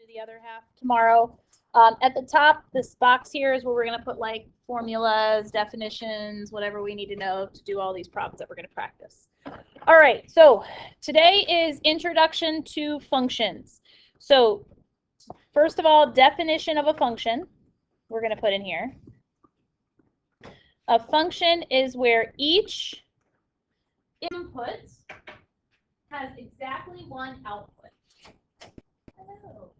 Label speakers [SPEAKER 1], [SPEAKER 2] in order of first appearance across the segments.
[SPEAKER 1] do the other half tomorrow. At the top, this box here is where we're going to put like formulas, definitions, whatever we need to know to do all these problems that we're going to practice. All right, so today is Introduction to Functions. So first of all, definition of a function we're going to put in here. A function is where each input has exactly one output. Hello.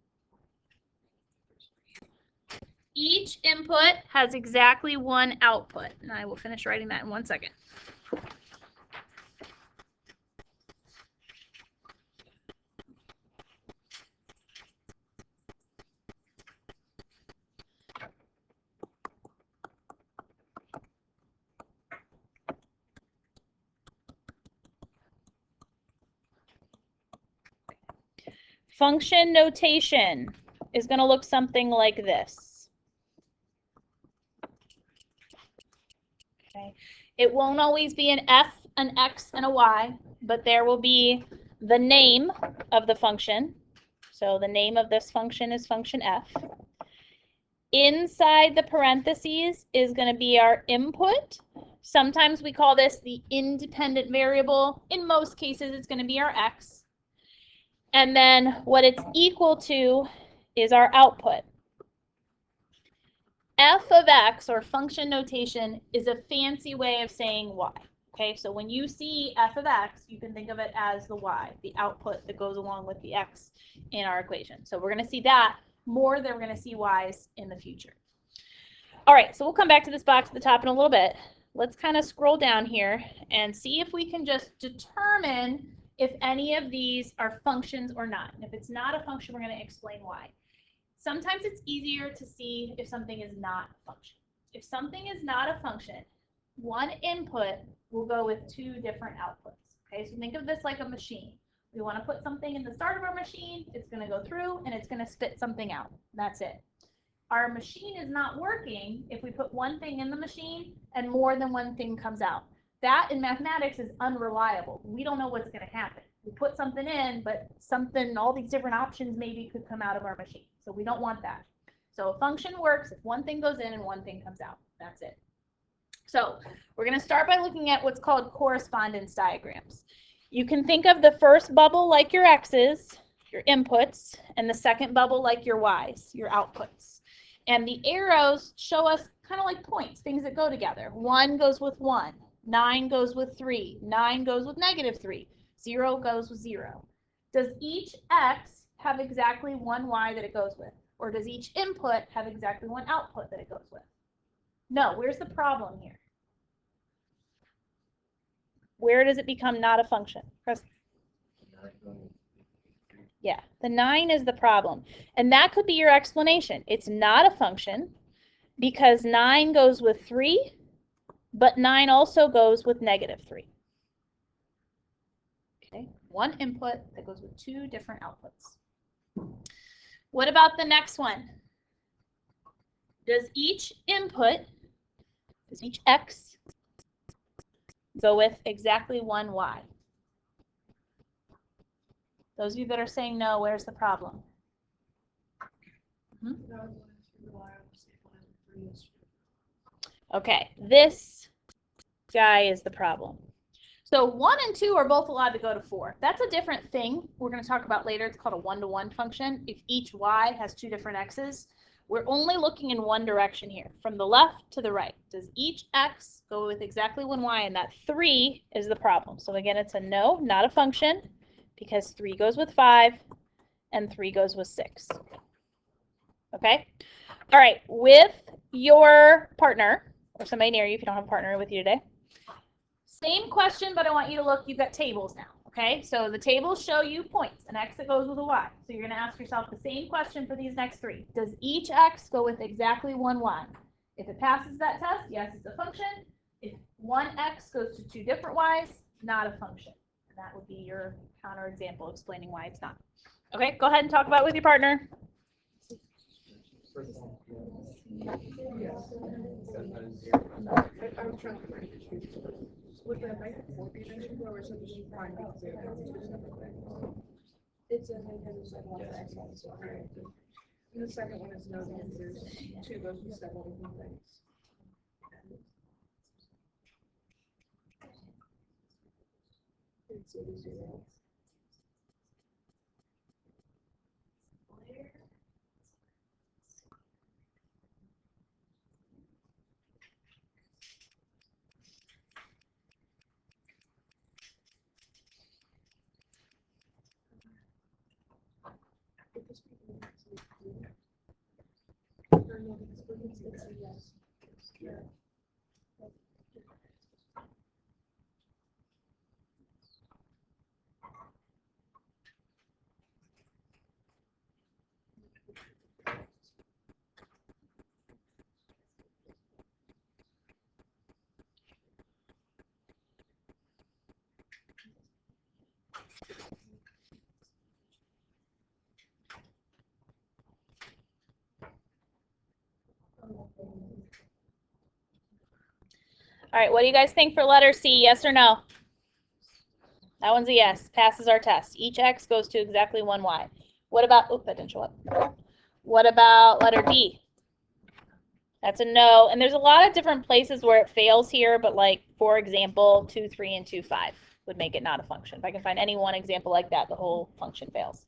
[SPEAKER 1] Each input has exactly one output. And I will finish writing that in 1 second. Function notation is going to look something like this. Okay. It won't always be an f, an x, and a y, but there will be the name of the function. So the name of this function is function f. Inside the parentheses is going to be our input. Sometimes we call this the independent variable. In most cases, it's going to be our x. And then what it's equal to is our output. F of x, or function notation, is a fancy way of saying y. Okay, so when you see f of x, you can think of it as the y, the output that goes along with the x in our equation. So we're going to see that more than we're going to see y's in the future. All right, so we'll come back to this box at the top in a little bit. Let's kind of scroll down here and see if we can just determine if any of these are functions or not. And if it's not a function, we're going to explain why. Sometimes it's easier to see if something is not a function. If something is not a function, one input will go with two different outputs. Okay, so think of this like a machine. We want to put something in the start of our machine, it's going to go through, and it's going to spit something out. That's it. Our machine is not working if we put one thing in the machine and more than one thing comes out. That in mathematics is unreliable. We don't know what's going to happen. We put something in, but something, all these different options maybe could come out of our machine. So we don't want that. So a function works if one thing goes in and one thing comes out. That's it. So we're going to start by looking at what's called correspondence diagrams. You can think of the first bubble like your x's, your inputs, and the second bubble like your y's, your outputs. And the arrows show us kind of like points, things that go together. 1 goes with 1. 9 goes with 3. 9 goes with -3. 0 goes with 0. Does each x have exactly one y that it goes with? Or does each input have exactly one output that it goes with? No. Where's the problem here? Where does it become not a function? Yeah, the 9 is the problem. And that could be your explanation. It's not a function because 9 goes with 3. But 9 also goes with -3. Okay, one input that goes with two different outputs. What about the next one? Does each input, does each x go with exactly one y? Those of you that are saying no, where's the problem? Okay, this guy is the problem. So 1 and 2 are both allowed to go to 4. That's a different thing we're going to talk about later. It's called a one-to-one function. If each y has two different x's, we're only looking in one direction here, from the left to the right. Does each x go with exactly one y? And that 3 is the problem. So again, it's a no, not a function, because 3 goes with 5 and 3 goes with 6. Okay? All right, with your partner, or somebody near you if you don't have a partner with you today. Same question, but I want you to look, you've got tables now, okay? So the tables show you points, an x that goes with a y. So you're going to ask yourself the same question for these next 3. Does each x go with exactly one y? If it passes that test, yes, it's a function. If one x goes to two different y's, not a function. And that would be your counterexample explaining why it's not. Okay, go ahead and talk about it with your partner.
[SPEAKER 2] It's a negative second one for x minus 1, right? And the second one is no answers. 2 goes with 7 things. It's 0.
[SPEAKER 1] All right, what do you guys think for letter C? Yes or no? That one's a yes. Passes our test. Each x goes to exactly 1 y. What about, oh, that didn't show up. What about letter D? That's a no. And there's a lot of different places where it fails here, but like, for example, 2, 3, and 2, 5 would make it not a function. If I can find any one example like that, the whole function fails.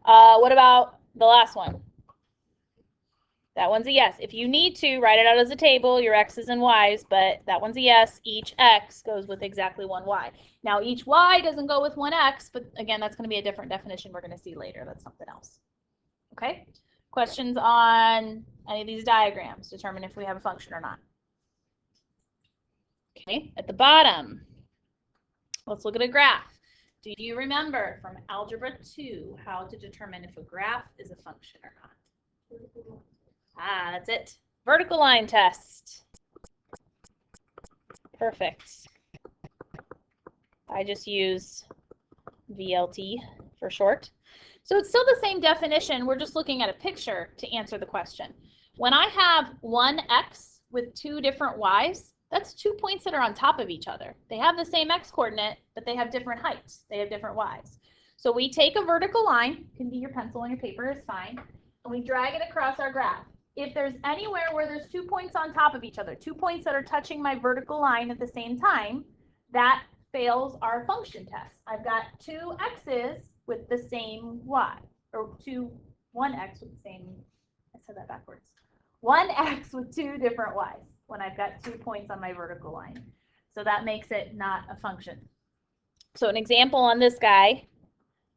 [SPEAKER 1] What about the last one? That one's a yes. If you need to, write it out as a table, your x's and y's, but that one's a yes. Each x goes with exactly 1 y. Now, each y doesn't go with 1 x, but again, that's going to be a different definition we're going to see later. That's something else. Okay? Questions on any of these diagrams? Determine if we have a function or not. Okay, at the bottom, let's look at a graph. Do you remember from Algebra 2 how to determine if a graph is a function or not? Ah, that's it. Vertical line test. Perfect. I just use VLT for short. So it's still the same definition. We're just looking at a picture to answer the question. When I have one x with 2 different y's, that's 2 points that are on top of each other. They have the same x coordinate, but they have different heights. They have different y's. So we take a vertical line, it can be your pencil on your paper, is fine, and we drag it across our graph. If there's anywhere where there's 2 points on top of each other, 2 points that are touching my vertical line at the same time, that fails our function test. I've got 2 x's with the same y, or 1 x with the same, I said that backwards. 1 x with 2 different y's when I've got 2 points on my vertical line. So that makes it not a function. So an example on this guy,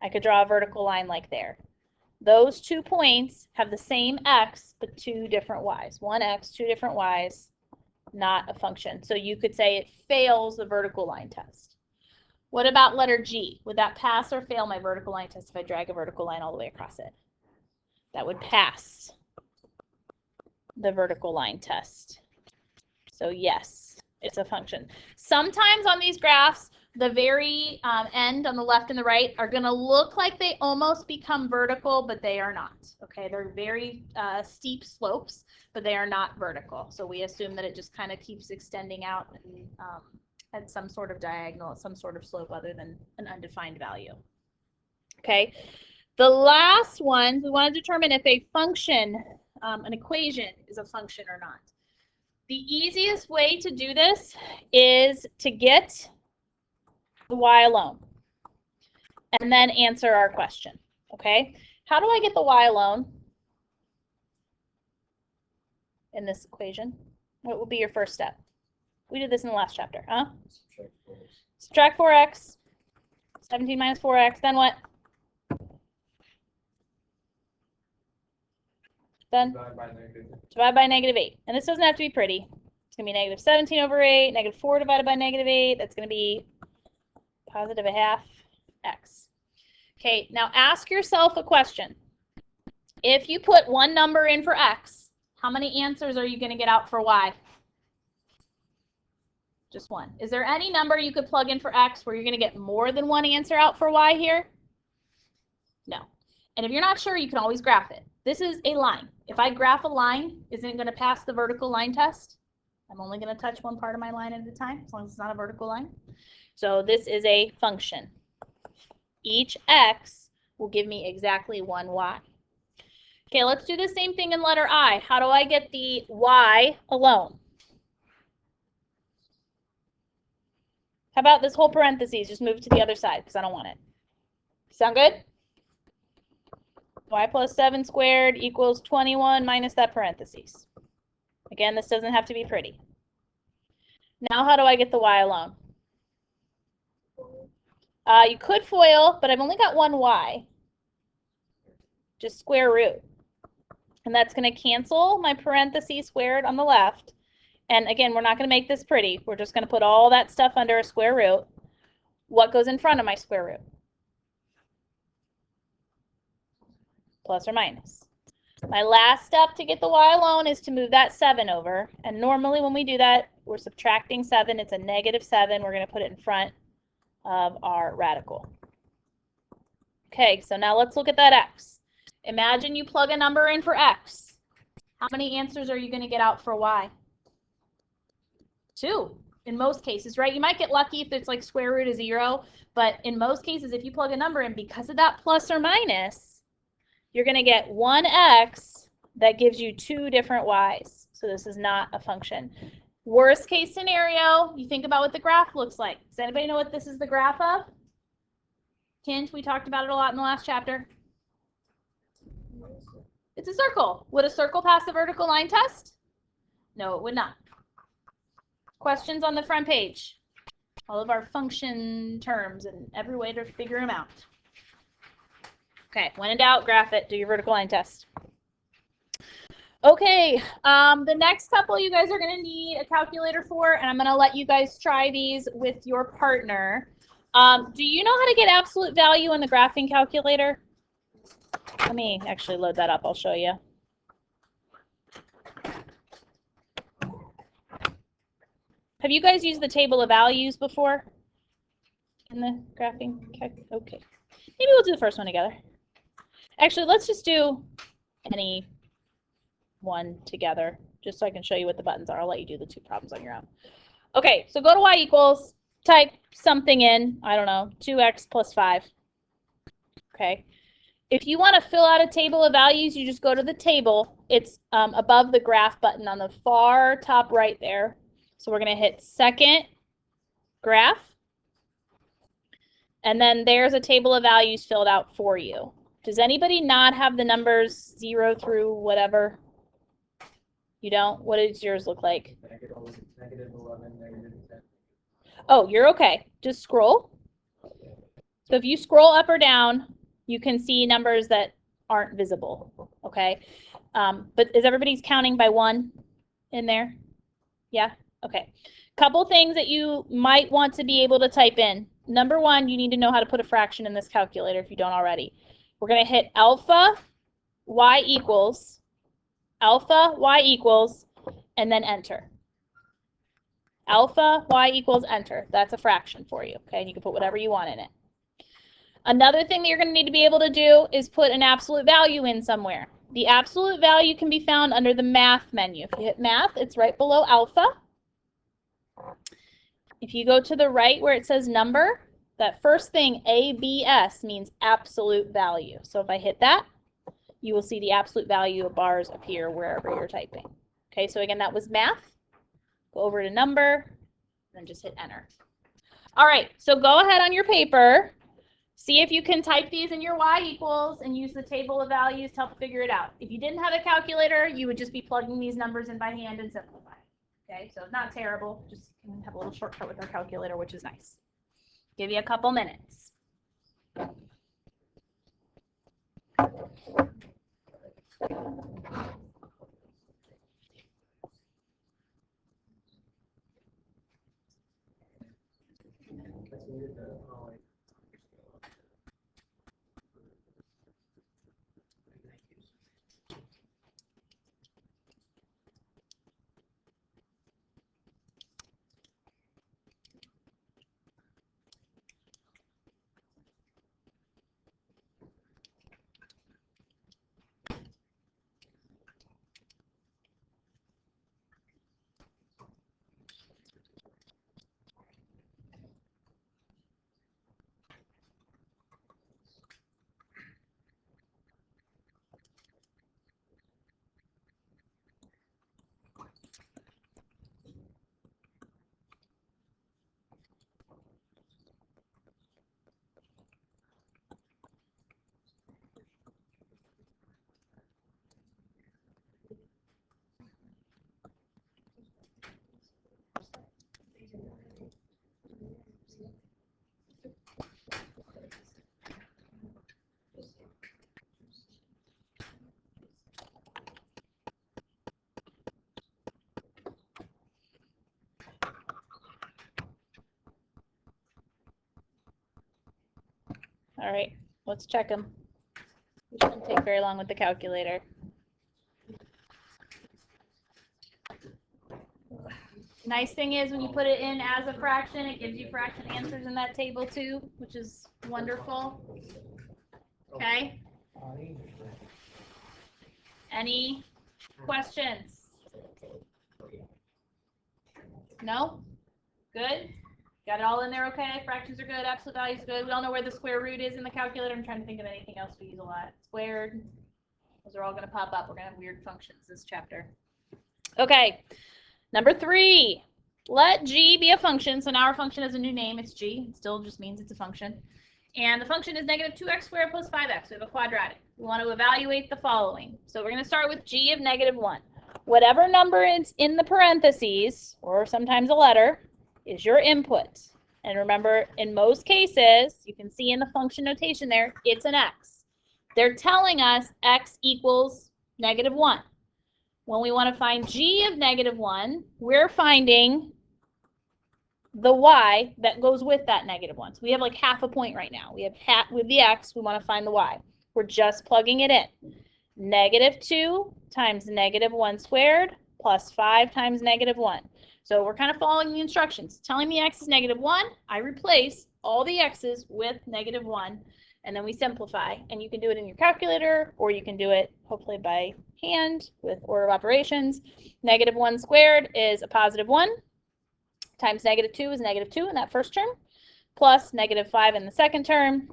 [SPEAKER 1] I could draw a vertical line like there. Those 2 points have the same x, but 2 different y's. 1 x, 2 different y's, not a function. So you could say it fails the vertical line test. What about letter G? Would that pass or fail my vertical line test if I drag a vertical line all the way across it? That would pass the vertical line test. So yes, it's a function. Sometimes on these graphs, the very end on the left and the right are going to look like they almost become vertical, but they are not. Okay, they're very steep slopes, but they are not vertical. So we assume that it just kind of keeps extending out and at some sort of diagonal, some sort of slope other than an undefined value. Okay, the last one, we want to determine if a function, an equation, is a function or not. The easiest way to do this is to get the y alone and then answer our question. Okay, how do I get the y alone in this equation? What would be your first step? We did this in the last chapter, huh? Subtract 4x, 17 minus 4x, then what? Then divide by -8. And this doesn't have to be pretty. It's going to be -17/8, -4 divided by -8. That's going to be +1/2 x. Okay, now ask yourself a question. If you put one number in for x, how many answers are you going to get out for y? Just one. Is there any number you could plug in for x where you're going to get more than one answer out for y here? No. And if you're not sure, you can always graph it. This is a line. If I graph a line, isn't it going to pass the vertical line test? I'm only going to touch one part of my line at a time, as long as it's not a vertical line. So this is a function. Each x will give me exactly 1y. Okay, let's do the same thing in letter I. How do I get the y alone? How about this whole parentheses? Just move it to the other side because I don't want it. Sound good? Y plus 7 squared equals 21 minus that parentheses. Again, this doesn't have to be pretty. Now how do I get the y alone? You could FOIL, but I've only got one y. Just square root. And that's going to cancel my parentheses squared on the left. And again, we're not going to make this pretty. We're just going to put all that stuff under a square root. What goes in front of my square root? Plus or minus. My last step to get the y alone is to move that 7 over. And normally when we do that, we're subtracting 7. It's a negative 7. We're going to put it in front of our radical. Okay, so now let's look at that x. Imagine you plug a number in for x. How many answers are you going to get out for y? 2 in most cases, right? You might get lucky if it's like square root of 0, but in most cases, if you plug a number in, because of that plus or minus, you're going to get 1x that gives you 2 different y's. So this is not a function. Worst case scenario, you think about what the graph looks like. Does anybody know what this is the graph of? Hint, we talked about it a lot in the last chapter. It's a circle. Would a circle pass the vertical line test? No, it would not. Questions on the front page? All of our function terms and every way to figure them out. Okay, when in doubt, graph it. Do your vertical line test. Okay, the next couple you guys are going to need a calculator for, and I'm going to let you guys try these with your partner. Do you know how to get absolute value in the graphing calculator? Let me actually load that up. I'll show you. Have you guys used the table of values before in the graphing? Okay. Maybe we'll do the first one together. Actually, let's just do any one together, just so I can show you what the buttons are. I'll let you do the 2 problems on your own. Okay, so go to y equals, type something in, I don't know, 2x plus 5. Okay. If you want to fill out a table of values, you just go to the table. It's above the graph button on the far top right there. So we're going to hit second graph. And then there's a table of values filled out for you. Does anybody not have the numbers 0 through whatever? You don't? What does yours look like?
[SPEAKER 3] Negative 11, negative 10.
[SPEAKER 1] Oh, you're okay. Just scroll. So if you scroll up or down, you can see numbers that aren't visible, okay? But is everybody's counting by 1 in there? Yeah? Okay. Couple things that you might want to be able to type in. Number 1, you need to know how to put a fraction in this calculator if you don't already. We're going to hit alpha y equals, and then enter. Alpha y equals enter. That's a fraction for you, okay? And you can put whatever you want in it. Another thing that you're going to need to be able to do is put an absolute value in somewhere. The absolute value can be found under the math menu. If you hit math, it's right below alpha. If you go to the right where it says number, that first thing, ABS, means absolute value. So if I hit that, you will see the absolute value of bars appear wherever you're typing. Okay, so again, that was math. Go over to number, and then just hit enter. All right, so go ahead on your paper. See if you can type these in your y equals and use the table of values to help figure it out. If you didn't have a calculator, you would just be plugging these numbers in by hand and simplifying. Okay, so not terrible. Just have a little shortcut with our calculator, which is nice. Give you a couple minutes. All right, let's check them. It shouldn't take very long with the calculator. Nice thing is when you put it in as a fraction, it gives you fraction answers in that table too, which is wonderful. Okay. Any questions? No? Good? Got it all in there okay? Fractions are good, absolute values are good. We all know where the square root is in the calculator. I'm trying to think of anything else we use a lot. Squared. Those are all going to pop up. We're going to have weird functions this chapter. Okay. Number 3. Let g be a function. So now our function has a new name. It's g. It still just means it's a function. And the function is negative 2x squared plus 5x. We have a quadratic. We want to evaluate the following. So we're going to start with g of negative 1. Whatever number is in the parentheses, or sometimes a letter, is your input. And remember, in most cases, you can see in the function notation there, it's an x. They're telling us x equals negative 1. When we want to find g of negative 1, we're finding the y that goes with that negative 1. So we have like half a point right now. We have with the x, we want to find the y. We're just plugging it in. Negative 2 times negative 1 squared plus 5 times negative 1. So we're kind of following the instructions. Telling me x is negative 1, I replace all the x's with negative 1, and then we simplify. And you can do it in your calculator, or you can do it hopefully by hand with order of operations. Negative 1 squared is a positive 1, times negative 2 is negative 2 in that first term, plus negative 5 in the second term.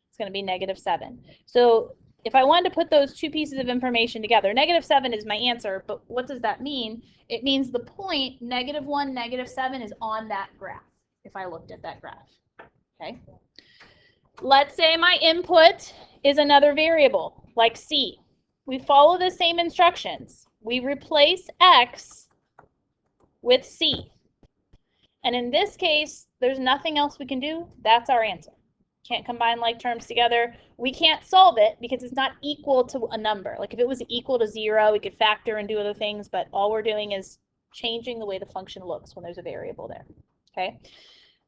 [SPEAKER 1] It's going to be negative 7. So if I wanted to put those two pieces of information together, negative 7 is my answer, but what does that mean? It means the point, negative 1, negative 7, is on that graph, if I looked at that graph. Okay. Let's say my input is another variable, like c. We follow the same instructions. We replace x with c. And in this case, there's nothing else we can do. That's our answer. Can't combine like terms together. We can't solve it because it's not equal to a number. Like if it was equal to 0, we could factor and do other things, but all we're doing is changing the way the function looks when there's a variable there. Okay.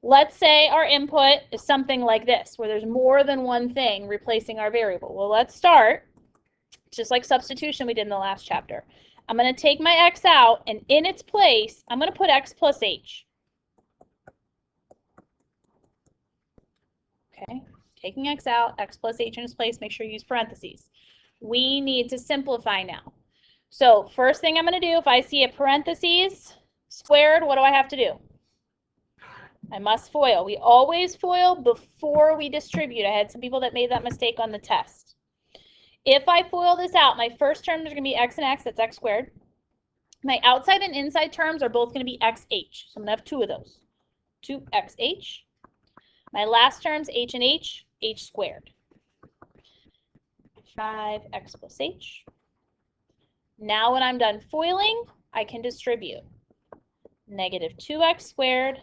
[SPEAKER 1] Let's say our input is something like this, where there's more than one thing replacing our variable. Well, let's start, just like substitution we did in the last chapter. I'm going to take my x out, and in its place, I'm going to put x plus h. Okay, taking x out, x plus h in its place, make sure you use parentheses. We need to simplify now. So first thing I'm going to do, if I see a parentheses squared, what do I have to do? I must FOIL. We always FOIL before we distribute. I had some people that made that mistake on the test. If I FOIL this out, my first term is going to be x and x, that's x squared. My outside and inside terms are both going to be xh. So I'm going to have two of those. 2xh. My last terms, h and h squared. 5x plus h. Now when I'm done FOILing, I can distribute. Negative 2x squared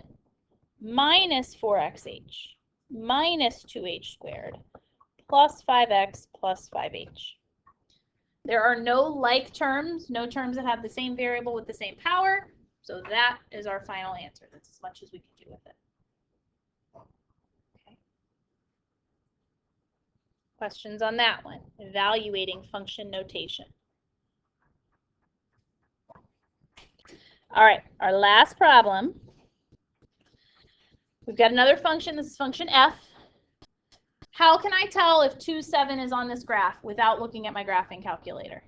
[SPEAKER 1] minus 4xh minus 2h squared plus 5x plus 5h. There are no like terms, no terms that have the same variable with the same power. So that is our final answer. That's as much as we can do with it. Okay. Questions on that one? Evaluating function notation. All right, our last problem. We've got another function. This is function f. How can I tell if 2, 7 is on this graph without looking at my graphing calculator?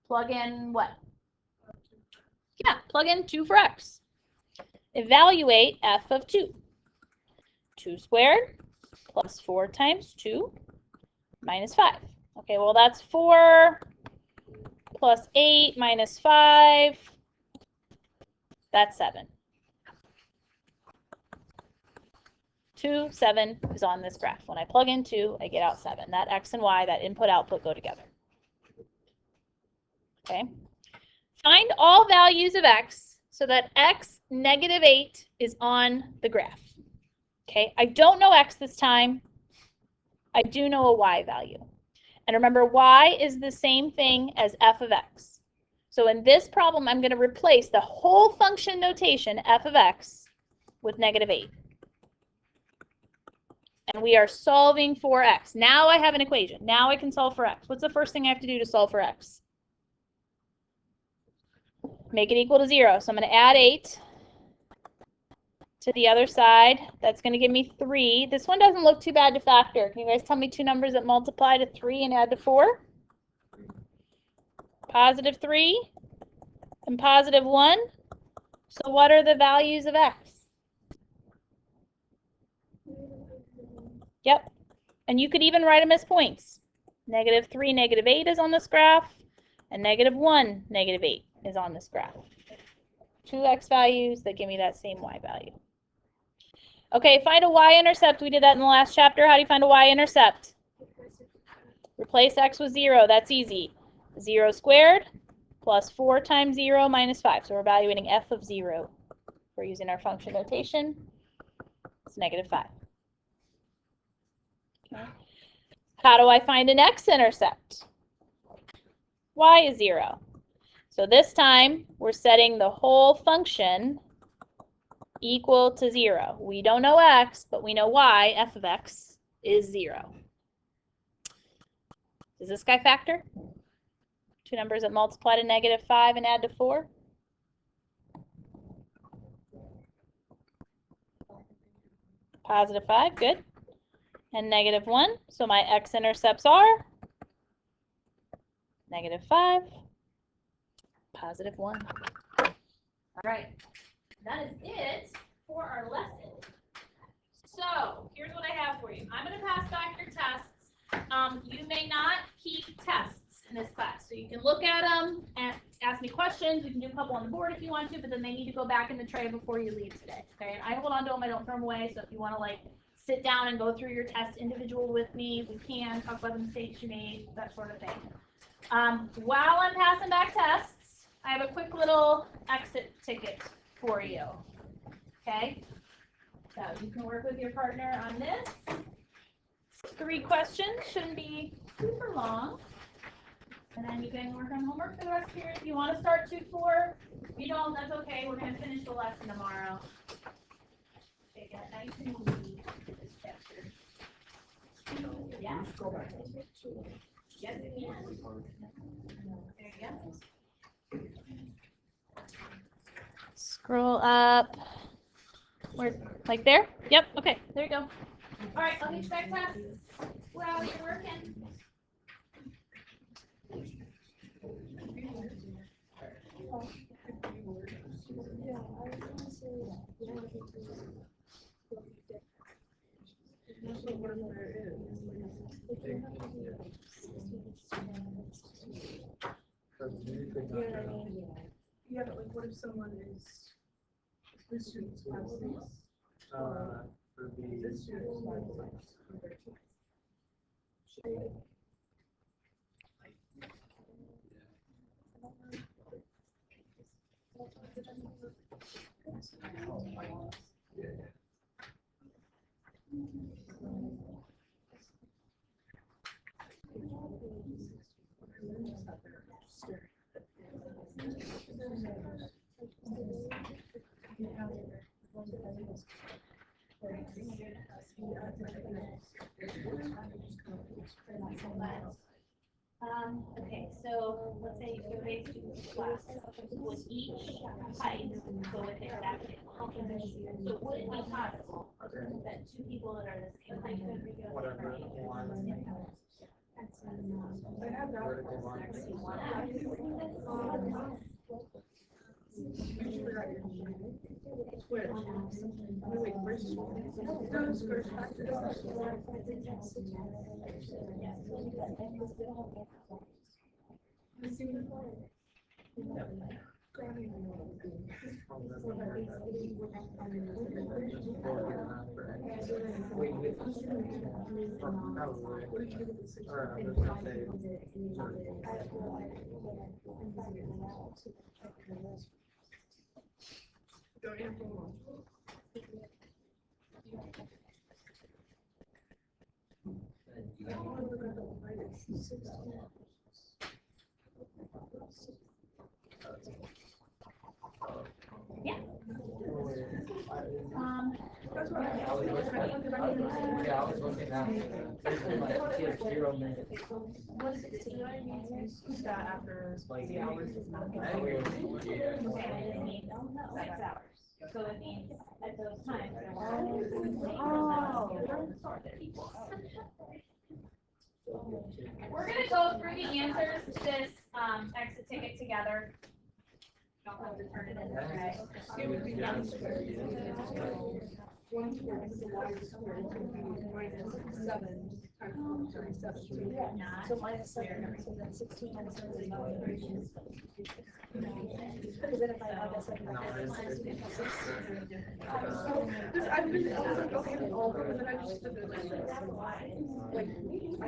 [SPEAKER 1] Plug in what? Yeah, plug in 2 for x. Evaluate f of 2. 2 squared plus 4 times 2 minus 5. Okay, well that's 4 plus 8 minus 5. That's 7. 2, 7 is on this graph. When I plug in 2, I get out 7. That x and y, that input-output go together. Okay. Find all values of x so that x negative 8 is on the graph. Okay. I don't know x this time. I do know a y value. And remember, y is the same thing as f of x. So in this problem, I'm going to replace the whole function notation f of x with -8. And we are solving for x. Now I have an equation. Now I can solve for x. What's the first thing I have to do to solve for x? Make it equal to 0. So I'm going to add 8 to the other side. That's going to give me 3. This one doesn't look too bad to factor. Can you guys tell me two numbers that multiply to 3 and add to 4? Positive 3 and positive 1. So what are the values of x? Yep. And you could even write them as points. -3, -8 is on this graph, and -1, -8 is on this graph. Two x values that give me that same y value. Okay, find a y-intercept. We did that in the last chapter. How do you find a y-intercept? Replace x with 0. That's easy. 0 squared plus 4 times 0 minus 5. So we're evaluating f of 0. We're using our function notation. It's -5. Okay. How do I find an x-intercept? Y is 0. So this time, we're setting the whole function equal to 0. We don't know x, but we know y, f of x, is 0. Does this guy factor? Two numbers that multiply to -5 and add to 4? Positive 5, good. And -1, so my x-intercepts are -5, positive 1. All right, that is it for our lesson. So here's what I have for you. I'm going to pass back your tests. You may not keep tests in this class, so you can look at them and ask me questions. We can do a couple on the board if you want to, but then they need to go back in the tray before you leave today. Okay, and I hold on to them. I don't throw them away. So if you want to like sit down and go through your test individual with me, we can talk about the mistakes you made, that sort of thing. While I'm passing back tests, I have a quick little exit ticket for you. Okay, so you can work with your partner on this. 3 questions, shouldn't be super long. And then you can work on homework for the rest of your, if you want to start 2-4. If you don't, that's okay. We're going to finish the lesson tomorrow. Take it nice and easy for this chapter. Yes. Yes, it can. There you go. Scroll up. Where, like there? Yep, okay, there you go. All right, I'll get you back to while you're working.
[SPEAKER 2] Yeah, but like, what if someone is this student's 5-6?
[SPEAKER 3] For the
[SPEAKER 2] This student's 5-6.
[SPEAKER 1] Okay, so let's say you survey students class with each height, so with exactly. So would it be possible that 2 people that are the same height could be
[SPEAKER 3] whatever one
[SPEAKER 2] I have that.
[SPEAKER 3] vertical line.
[SPEAKER 2] Switch. Wait, where's those first factors? That's what
[SPEAKER 3] I was looking at, basically like, he has 0 minutes.
[SPEAKER 2] that after
[SPEAKER 3] Like,
[SPEAKER 2] the hours is not.
[SPEAKER 1] Okay, and it means 6 hours. So it means at those times there were people. We're gonna go through the answers to this exit ticket together. Don't have to turn it in this way.
[SPEAKER 2] It would be minus 7 times 37.
[SPEAKER 1] Not.
[SPEAKER 4] So minus 7, so then 16 minus 7 is not. Because then if I have that 7,
[SPEAKER 2] This, I've been, I was like, okay, it's over, and then I just did this. Like, I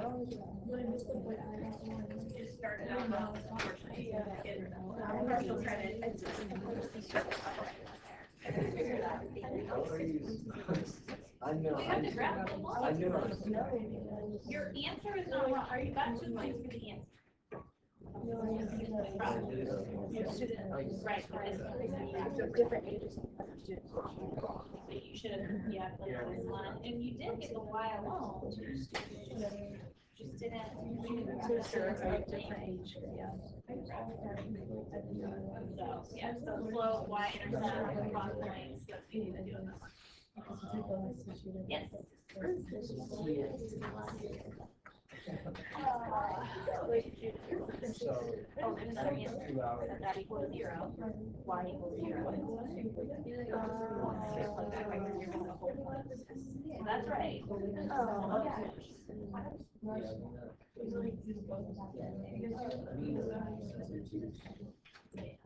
[SPEAKER 2] don't
[SPEAKER 1] Just started out.
[SPEAKER 3] I know.
[SPEAKER 1] We have to grab them all.
[SPEAKER 3] I know.
[SPEAKER 1] Your answer is not wrong. Are you got 2 points for the answer? Right.
[SPEAKER 4] different ages.
[SPEAKER 1] But you should have, yeah, like this one, and you did get the Y alone. Just didn't.
[SPEAKER 4] Different age, yeah.
[SPEAKER 1] So, yeah, so slope, Y intercept, plot points, that's what you need to do in this one. Yes.
[SPEAKER 3] So,
[SPEAKER 1] Oh, there's another answer.
[SPEAKER 3] 2 hours.
[SPEAKER 1] That equals 0. Y equals 0. So that's right.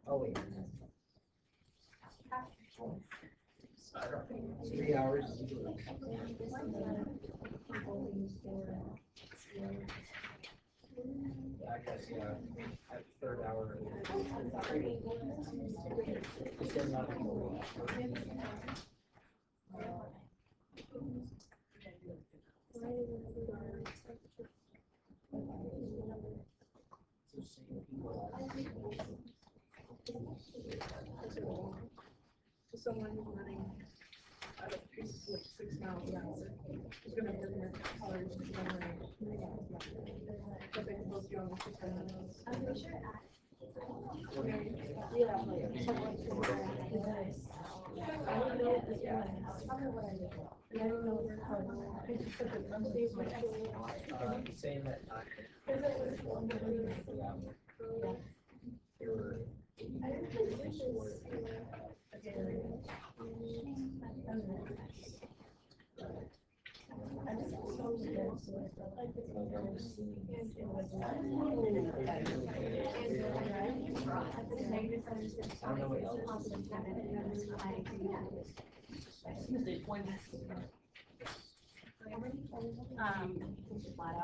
[SPEAKER 3] Oh, wait. 3 hours. Yeah, I guess, yeah, at the 3rd hour.
[SPEAKER 2] To someone who's running at a pace of like 6 miles an hour, who's gonna burn their calories in 1 minute. But they can both go on 6 minutes.
[SPEAKER 3] Saying that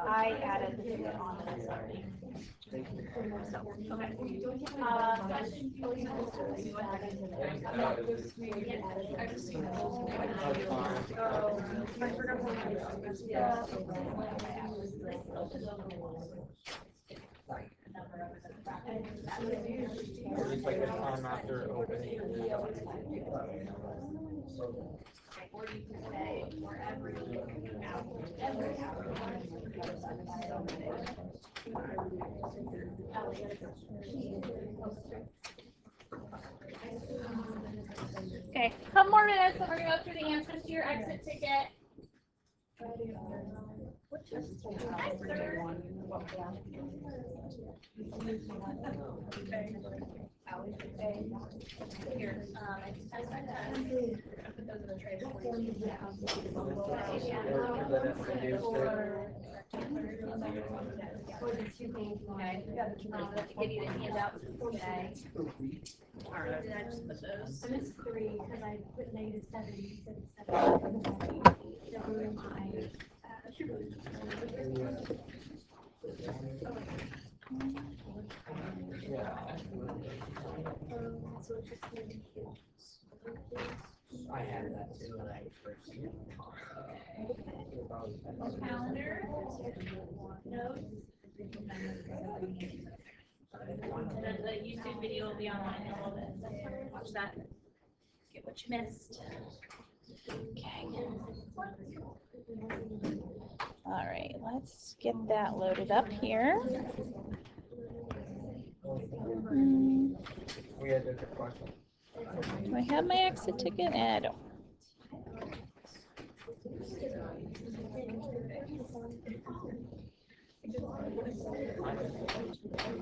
[SPEAKER 1] I added the ticket on to this already. So, okay. Question.
[SPEAKER 2] Oh, I forgot what I was. Yeah.
[SPEAKER 3] it's like a time after opening.
[SPEAKER 1] Or you could say for every hour. Okay, couple more minutes, and we're gonna go through the answers to your exit ticket. Here, put those in the tray before you. Okay, give you the handouts today. Alright, did I just put those?
[SPEAKER 4] I missed 3 because I put -7, you said 7.
[SPEAKER 3] I had that too when I first.
[SPEAKER 1] Calendar, notes, The YouTube video will be online in a little bit. Watch that. Get what you missed. Okay. All right, let's get that loaded up here.
[SPEAKER 3] We had different questions.
[SPEAKER 1] Do I have my exit ticket? I don't.